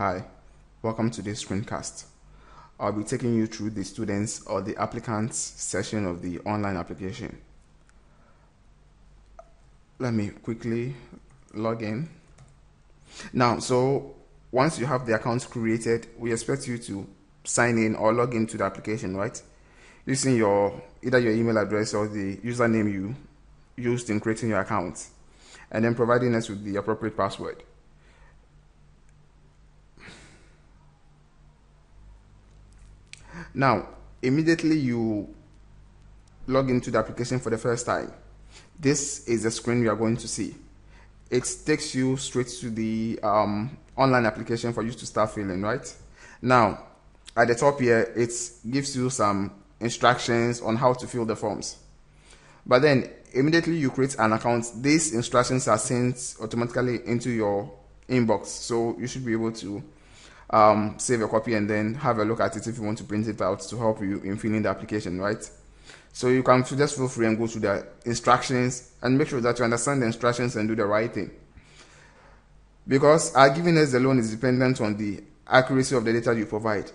Hi, welcome to this screencast. I'll be taking you through the students or the applicants section of the online application. Let me quickly log in. Now, so once you have the account created, we expect you to sign in or log into the application, right? Using either your email address or the username you used in creating your account, and then providing us with the appropriate password. Now, immediately you log into the application for the first time, this is the screen you are going to see. It takes you straight to the online application for you to start filling, right? Now, at the top here, it gives you some instructions on how to fill the forms. But then, immediately you create an account, these instructions are sent automatically into your inbox. So you should be able to save a copy and then have a look at it if you want to print it out to help you in filling the application, right? So you can just feel free and go through the instructions and make sure that you understand the instructions and do the right thing. Because our giving us the loan is dependent on the accuracy of the data you provide.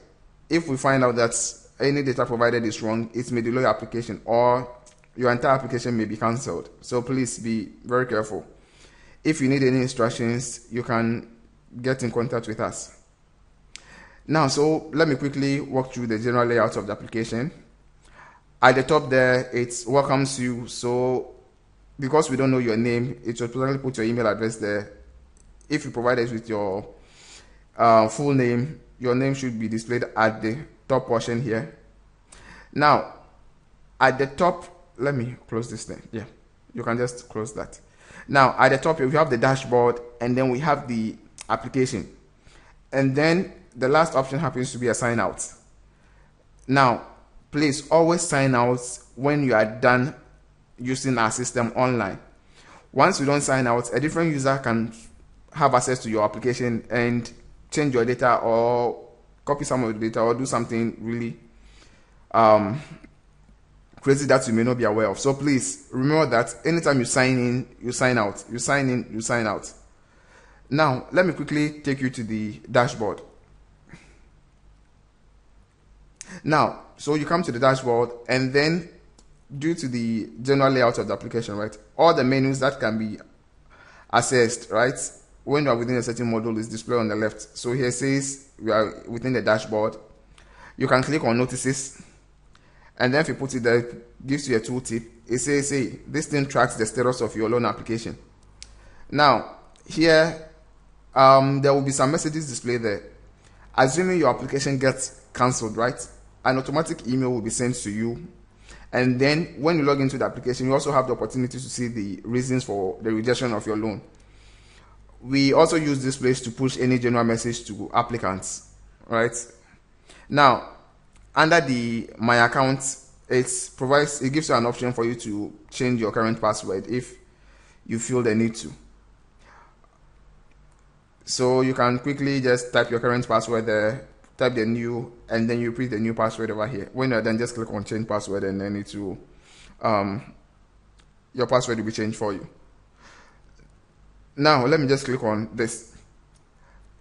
If we find out that any data provided is wrong, it may delay your application or your entire application may be cancelled. So please be very careful. If you need any instructions, you can get in contact with us. Now, so let me quickly walk through the general layout of the application. At the top there, it welcomes you. So because we don't know your name, it will automatically put your email address there. If you provide us with your full name, your name should be displayed at the top portion here. Now, at the top, let me close this thing. Yeah, you can just close that. Now, at the top here, we have the dashboard, and then we have the application. And then the last option happens to be a sign out. Now, please always sign out when you are done using our system online. Once you don't sign out, a different user can have access to your application and change your data or copy some of the data or do something really crazy that you may not be aware of. So please remember that anytime you sign in, you sign out. You sign in, you sign out. Now, let me quickly take you to the dashboard. Now, so you come to the dashboard, and then due to the general layout of the application, right, all the menus that can be accessed, right, when you are within a certain module is displayed on the left. So here it says we are within the dashboard. You can click on notices, and then if you put it there, it gives you a tooltip. It says, hey, this thing tracks the status of your loan application. Now, here, there will be some messages displayed there. Assuming your application gets cancelled, right, an automatic email will be sent to you. And then when you log into the application, you also have the opportunity to see the reasons for the rejection of your loan. We also use this place to push any general message to applicants, right? Now, under the My Account, it gives you an option for you to change your current password if you feel the need to. So you can quickly just type your current password there, type the new, and then you repeat the new password over here. When you're done, just click on change password, and then it will, your password will be changed for you. Now, let me just click on this.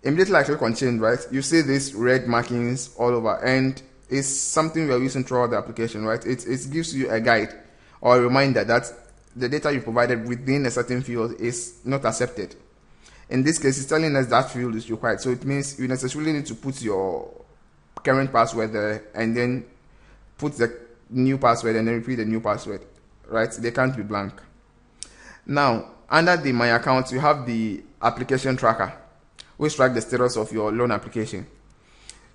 Immediately I click on change, right, you see these red markings all over, and it's something we're using throughout the application, right? It gives you a guide or a reminder that the data you provided within a certain field is not accepted. In this case, it's telling us that field is required. So it means you necessarily need to put your current password there and then put the new password and then repeat the new password, right? They can't be blank. Now, under the My Account, you have the application tracker, which tracks the status of your loan application.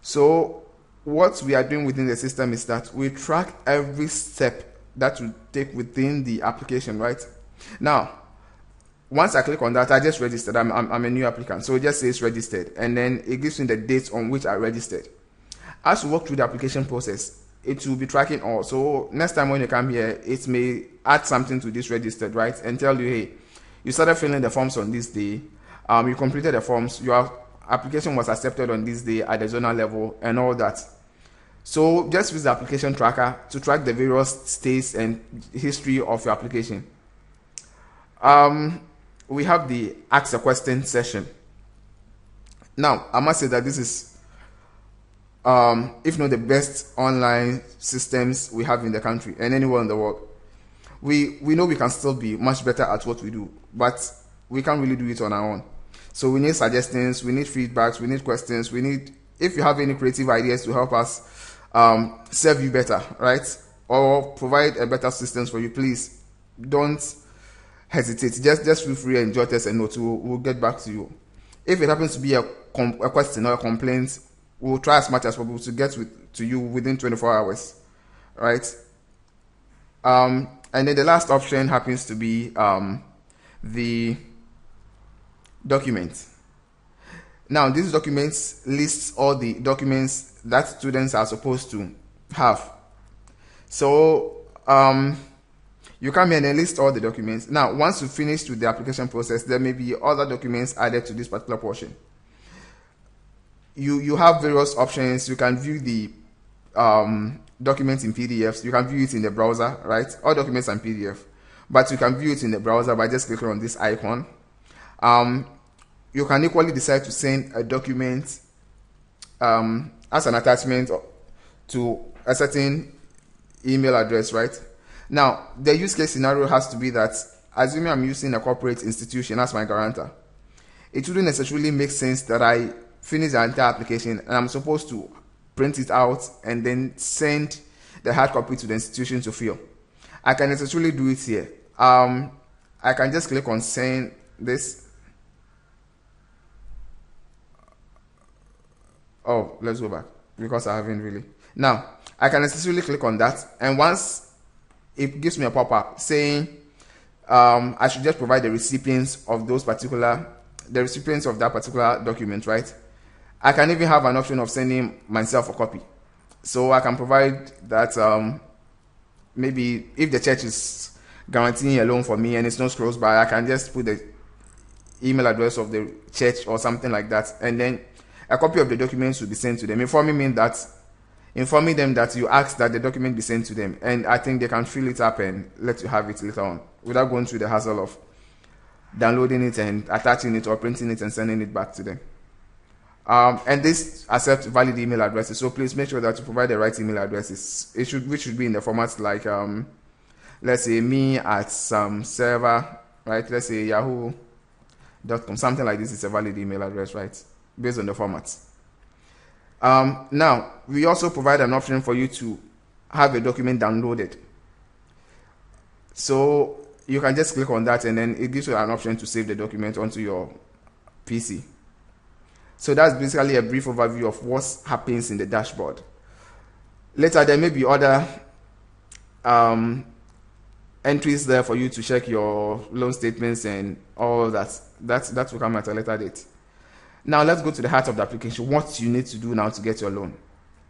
So what we are doing within the system is that we track every step that you take within the application, right? Now, once I click on that, I just registered. I'm a new applicant. So it just says registered. And then it gives me the dates on which I registered. As you walk through the application process, it will be tracking all. So next time when you come here, it may add something to this registered, right? And tell you, hey, you started filling the forms on this day. You completed the forms. Your application was accepted on this day at the zonal level and all that. So just use the application tracker to track the various states and history of your application. We have the Ask a Question session. Now, I must say that this is, if not the best online systems we have in the country and anywhere in the world. We know we can still be much better at what we do, but we can't really do it on our own. So we need suggestions, we need feedbacks, we need questions, we need, if you have any creative ideas to help us serve you better, right? Or provide a better systems for you, please don't hesitate. Just feel free and jot us a note. We'll get back to you. If it happens to be a question or a complaint, we'll try as much as possible to get to you within 24 hours, right? And then the last option happens to be the document. Now, these documents lists all the documents that students are supposed to have. So you come here and list all the documents. Now, once you finish with the application process, there may be other documents added to this particular portion. You have various options. You can view the documents in PDFs. You can view it in the browser, right? All documents are in PDF, but you can view it in the browser by just clicking on this icon. You can equally decide to send a document as an attachment to a certain email address, right? Now, the use case scenario has to be that, assuming I'm using a corporate institution as my guarantor, it wouldn't necessarily make sense that I finish the entire application and I'm supposed to print it out and then send the hard copy to the institution to fill. I can necessarily do it here. I can just click on send this. Oh, let's go back because I haven't really. Now, I can necessarily click on that, and once it gives me a pop-up saying I should just provide the recipients of that particular document, right? I can even have an option of sending myself a copy. So I can provide that maybe if the church is guaranteeing a loan for me and it's not close by, I can just put the email address of the church or something like that, and then a copy of the documents will be sent to them, informing them that you asked that the document be sent to them, and I think they can fill it up and let you have it later on without going through the hassle of downloading it and attaching it or printing it and sending it back to them. And this accepts valid email addresses, so please make sure that you provide the right email addresses. Which should be in the format like let's say me at some server, right? Let's say yahoo.com, something like this is a valid email address, right? Based on the format. Now, we also provide an option for you to have a document downloaded. So you can just click on that and then it gives you an option to save the document onto your PC. So that's basically a brief overview of what happens in the dashboard. Later, there may be other entries there for you to check your loan statements and all of that. That will come at a later date. Now let's go to the heart of the application, what you need to do now to get your loan.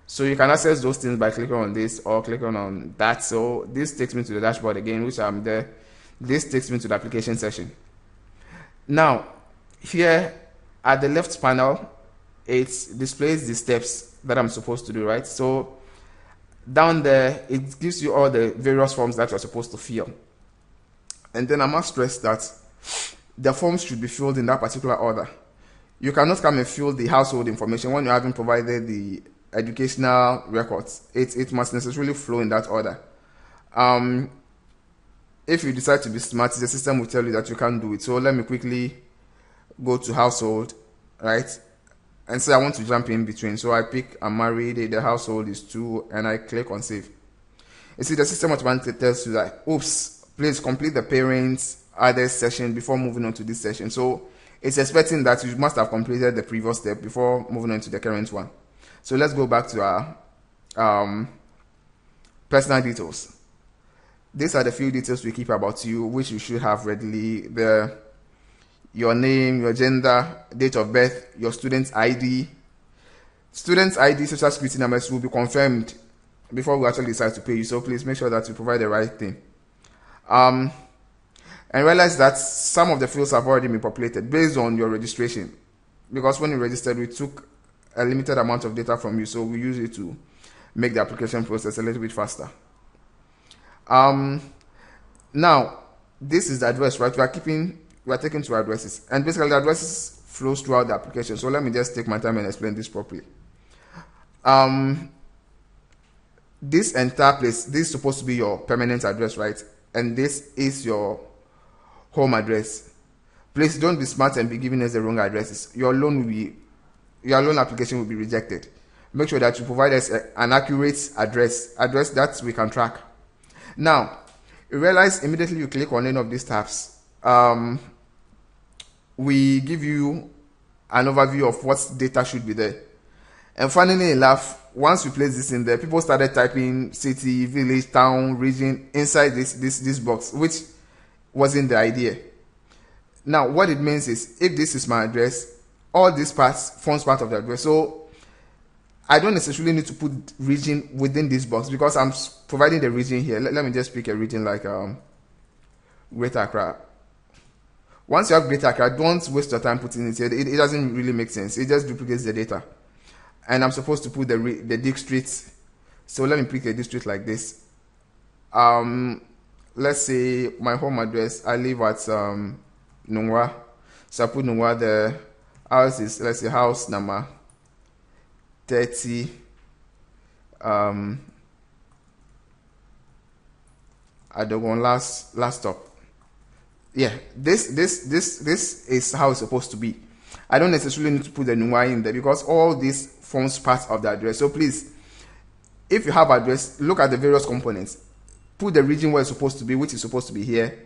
So you can access those things by clicking on this or clicking on that. So this takes me to the dashboard again, which I'm there. This takes me to the application section. Now, here at the left panel, it displays the steps that I'm supposed to do, right? So down there, it gives you all the various forms that you're supposed to fill. And then I must stress that the forms should be filled in that particular order. You cannot come and fill the household information when you haven't provided the educational records. It must necessarily flow in that order. If you decide to be smart, the system will tell you that you can't do it. So let me quickly go to household, right? And say I want to jump in between. So I pick I'm married, the household is 2, and I click on save. You see, the system automatically tells you that, oops, please complete the parents' others session before moving on to this session. So it's expecting that you must have completed the previous step before moving on to the current one. So let's go back to our personal details. These are the few details we keep about you, which you should have readily. Your name, your gender, date of birth, your student's ID. Student's ID, social security numbers will be confirmed before we actually decide to pay you. So please make sure that you provide the right thing. And realize that some of the fields have already been populated based on your registration. Because when you registered, we took a limited amount of data from you, so we use it to make the application process a little bit faster. Now, this is the address, right? We are taking 2 addresses. And basically, the addresses flows throughout the application. So let me just take my time and explain this properly. This entire place, this is supposed to be your permanent address, right? And this is your home address. Please don't be smart and be giving us the wrong addresses. Your loan application will be rejected. Make sure that you provide us an accurate address that we can track. Now, you realize immediately you click on any of these tabs, we give you an overview of what data should be there. And funnily enough, once we place this in there, people started typing city, village, town, region inside this box, which wasn't the idea. Now, what it means is, if this is my address, all these parts forms part of the address. So I don't necessarily need to put region within this box because I'm providing the region here. Let me just pick a region like Greater Accra. Once you have Greater Accra, don't waste your time putting it here. It doesn't really make sense. It just duplicates the data. And I'm supposed to put the district. So let me pick a district like this. Let's say my home address, I live at Nungwa. So I put Nungwa. The house is, let's say, house number 30. Adogon last stop. Yeah, this is how it's supposed to be. I don't necessarily need to put the Nungwa in there because all this forms part of the address. So please, if you have address, look at the various components. Put the region where it's supposed to be, which is supposed to be here.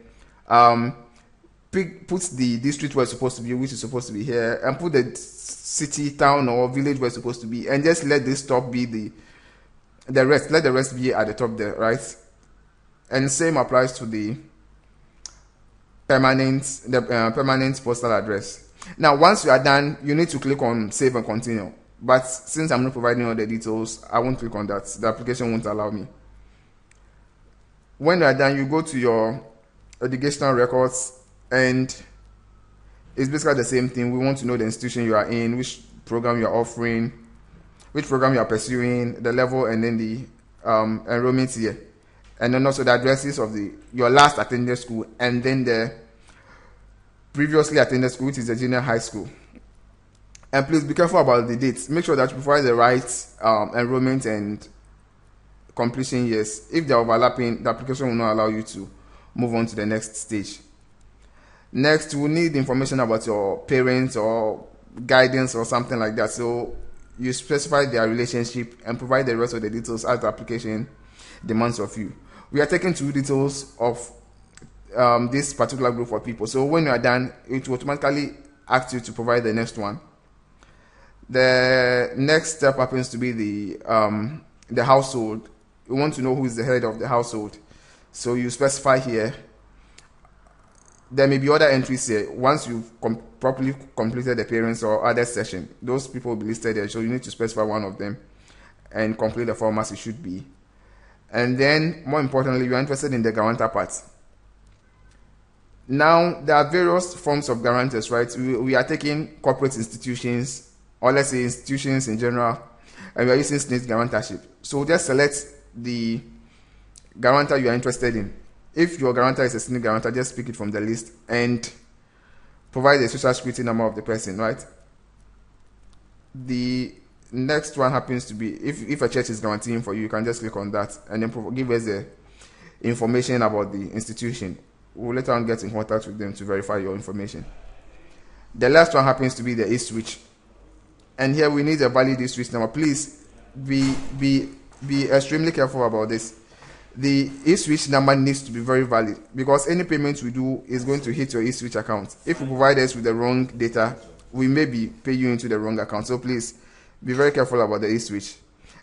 Put the district where it's supposed to be, which is supposed to be here, and put the city, town, or village where it's supposed to be, and just let this top be the rest. Let the rest be at the top there, right? And same applies to the permanent postal address. Now, once you are done, you need to click on Save and Continue. But since I'm not providing all the details, I won't click on that. The application won't allow me. When you are done, you go to your educational records, and it's basically the same thing. We want to know the institution you are in, which program you are offering, which program you are pursuing, the level, and then the enrollment year. And then also the addresses of your last attended school, and then the previously attended school, which is the junior high school. And please be careful about the dates. Make sure that you provide the right enrollment and completion years. If they're overlapping, the application will not allow you to move on to the next stage. Next, we'll need information about your parents or guidance or something like that. So you specify their relationship and provide the rest of the details as the application demands of you. We are taking 2 details of this particular group of people. So when you are done, it will automatically ask you to provide the next one. The next step happens to be the household. You want to know who is the head of the household. So you specify here. There may be other entries here. Once you've properly completed the parents or other session, those people will be listed there. So you need to specify one of them and complete the form as it should be. And then, more importantly, you are interested in the guarantor part. Now, there are various forms of guarantors, right? We are taking corporate institutions, or let's say institutions in general, and we are using SNIT guarantorship. So just select the guarantor you are interested in. If your guarantor is a SNIT guarantor, just pick it from the list and provide the social security number of the person, right? The next one happens to be, if a church is guaranteeing for you, you can just click on that and then give us the information about the institution. We'll later on get in contact with them to verify your information. The last one happens to be the e-switch. And here we need a valid e-switch number. Please be extremely careful about this. The e-switch number needs to be very valid because any payment we do is going to hit your e-switch account. If you provide us with the wrong data, we may be pay you into the wrong account. So please be very careful about the e-switch.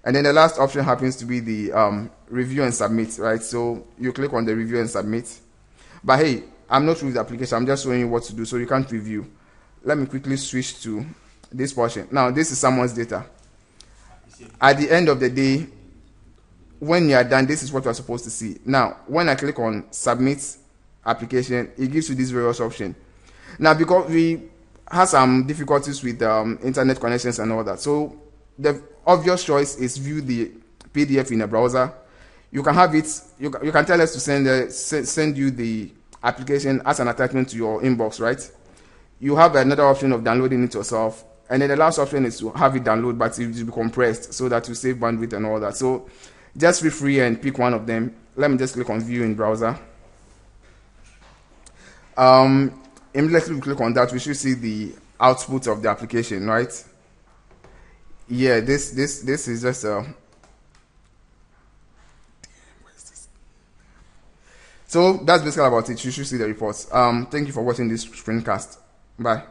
And then the last option happens to be the review and submit, right? So you click on the review and submit. But hey, I'm not through the application. I'm just showing you what to do, so you can't review. Let me quickly switch to this portion. Now, this is someone's data. At the end of the day, when you are done, this is what you are supposed to see. Now, when I click on submit application, it gives you these various options. Now, because we have some difficulties with internet connections and all that, so the obvious choice is view the PDF in a browser. You can have it. You can tell us to send you the application as an attachment to your inbox, right? you have another option of downloading it yourself, and then the last option is to have it download, but it will be compressed so that you save bandwidth and all that. So just feel free and pick one of them. Let me just click on view in browser. Immediately we click on that, we should see the output of the application, right? Yeah, this is just a so that's basically about it. You should see the reports. Thank you for watching this screencast. Bye.